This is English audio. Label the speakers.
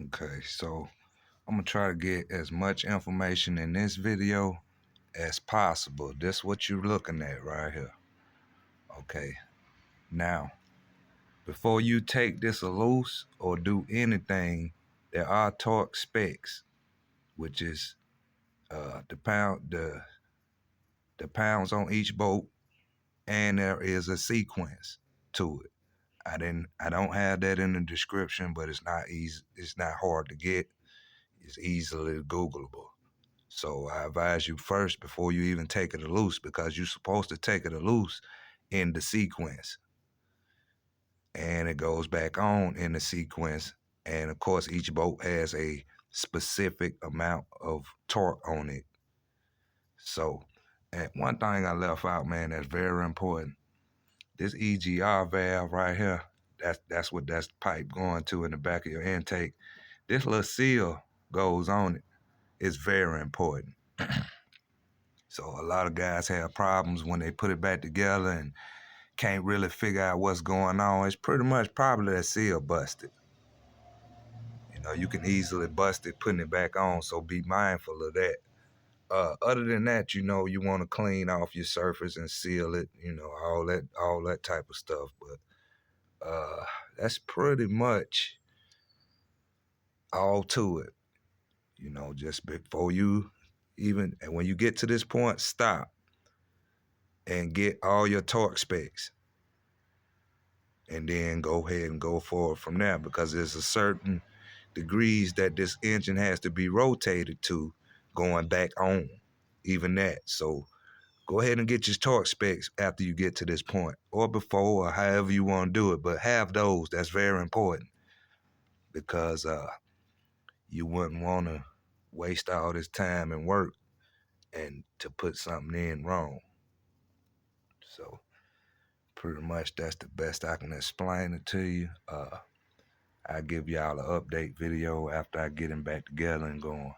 Speaker 1: Okay, so I'm gonna try to get as much information in this video as possible. This what you're looking at right here. Okay, now before you take this loose or do anything, there are torque specs, which is the pounds on each bolt, and there is a sequence to it. I don't have that in the description, but it's not easy. It's not hard to get. It's easily Googleable. So I advise you first before you even take it loose, because you're supposed to take it loose in the sequence, and it goes back on in the sequence. And of course, each bolt has a specific amount of torque on it. So, and one thing I left out, man, that's very important. This EGR valve right here, that's what that's pipe going to in the back of your intake. This little seal goes on it. It's very important. So a lot of guys have problems when they put it back together and can't really figure out what's going on. It's pretty much probably that seal busted. You know, you can easily bust it putting it back on, so be mindful of that. Other than that, you know, you want to clean off your surface and seal it, you know, all that type of stuff. But that's pretty much all to it. You know, just before you even, and when you get to this point, stop and get all your torque specs, and then go ahead and go forward from there, because there's a certain degrees that this engine has to be rotated to going back on, even that. So go ahead and get your torque specs after you get to this point, or before, or however you want to do it, but have those. That's very important, because you wouldn't want to waste all this time and work and to put something in wrong. So pretty much that's the best I can explain it to you. I'll give y'all an update video after I get him back together and going.